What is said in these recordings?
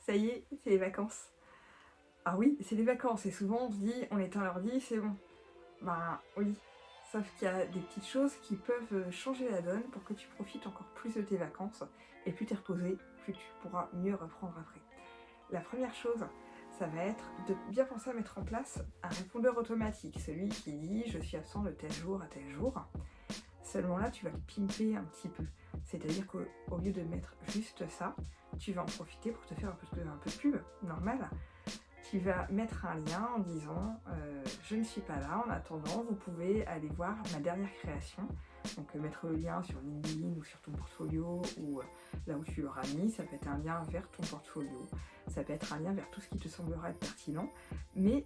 ça y est, c'est les vacances. Ah oui, c'est les vacances, et souvent on se dit, on éteint l'ordi, c'est bon. Ben oui, sauf qu'il y a des petites choses qui peuvent changer la donne pour que tu profites encore plus de tes vacances, et plus t'es reposé, plus tu pourras mieux reprendre après. La première chose, ça va être de bien penser à mettre en place un répondeur automatique, celui qui dit je suis absent de tel jour à tel jour. Seulement là, tu vas le pimper un petit peu. C'est-à-dire qu'au lieu de mettre juste ça, tu vas en profiter pour te faire un peu de pub, normal. Tu vas mettre un lien en disant je ne suis pas là, en attendant, vous pouvez aller voir ma dernière création. Donc mettre le lien sur LinkedIn ou sur ton portfolio ou là où tu l'auras mis, ça peut être un lien vers ton portfolio, ça peut être un lien vers tout ce qui te semblera être pertinent, mais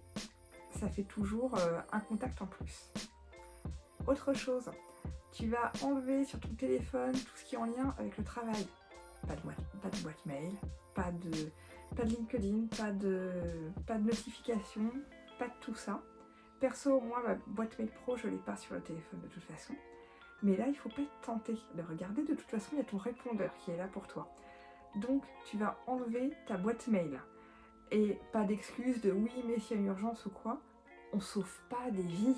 ça fait toujours un contact en plus. Autre chose, tu vas enlever sur ton téléphone tout ce qui est en lien avec le travail. Pas de boîte mail, pas de LinkedIn, pas de notification, pas de tout ça. Perso, moi, ma boîte mail pro, je l'ai pas sur le téléphone de toute façon. Mais là, il faut pas être tenté de regarder. De toute façon, il y a ton répondeur qui est là pour toi. Donc, tu vas enlever ta boîte mail. Et pas d'excuse de oui, mais s'il y a une urgence ou quoi, on sauve pas des vies.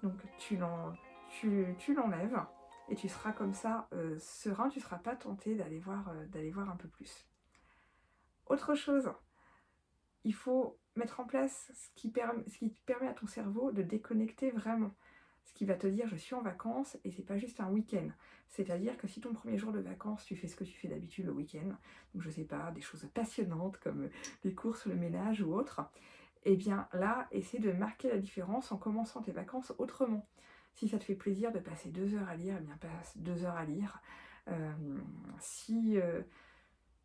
Donc, tu l'enlèves. Et tu seras comme ça serein, tu ne seras pas tenté d'aller voir un peu plus. Autre chose, il faut mettre en place ce qui permet à ton cerveau de déconnecter vraiment. Ce qui va te dire je suis en vacances et c'est pas juste un week-end. C'est-à-dire que si ton premier jour de vacances, tu fais ce que tu fais d'habitude le week-end, donc je sais pas, des choses passionnantes comme les courses, le ménage ou autre, et bien là, essaie de marquer la différence en commençant tes vacances autrement. Si ça te fait plaisir de passer 2 heures à lire, eh bien passe 2 heures à lire. Si,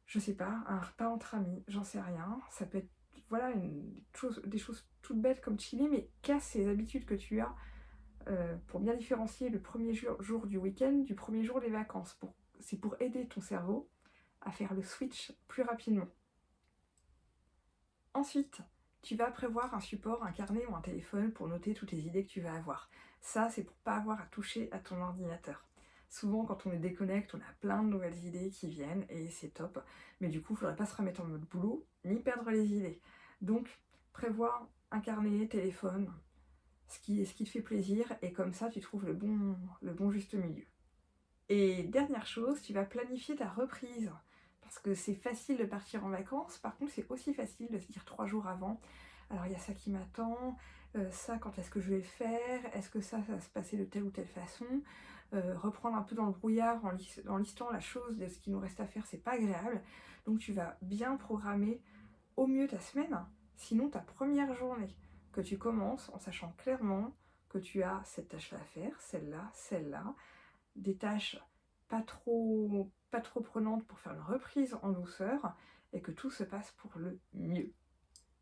je sais pas, un repas entre amis, j'en sais rien, ça peut être voilà, des choses toutes bêtes comme chiller, mais casse ces habitudes que tu as pour bien différencier le premier jour du week-end du premier jour des vacances. C'est pour aider ton cerveau à faire le switch plus rapidement. Ensuite, tu vas prévoir un support, un carnet ou un téléphone pour noter toutes les idées que tu vas avoir. Ça, c'est pour pas avoir à toucher à ton ordinateur. Souvent, quand on les déconnecte, on a plein de nouvelles idées qui viennent et c'est top. Mais du coup, il ne faudrait pas se remettre en mode boulot, ni perdre les idées. Donc, prévois un carnet, téléphone, ce qui te fait plaisir, et comme ça, tu trouves le bon juste milieu. Et dernière chose, tu vas planifier ta reprise. Parce que c'est facile de partir en vacances, par contre c'est aussi facile de se dire 3 jours avant, alors il y a ça qui m'attend, ça quand est-ce que je vais le faire, est-ce que ça va se passer de telle ou telle façon, reprendre un peu dans le brouillard en listant la chose de ce qui nous reste à faire, c'est pas agréable. Donc tu vas bien programmer au mieux ta semaine, sinon ta première journée, que tu commences en sachant clairement que tu as cette tâche-là à faire, celle-là, des tâches pas trop prenantes pour faire une reprise en douceur et que tout se passe pour le mieux.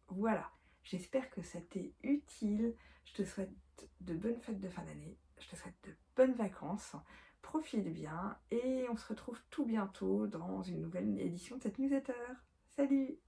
Voilà, j'espère que ça t'est utile. Je te souhaite de bonnes fêtes de fin d'année, je te souhaite de bonnes vacances, profite bien et on se retrouve tout bientôt dans une nouvelle édition de cette newsletter. Salut!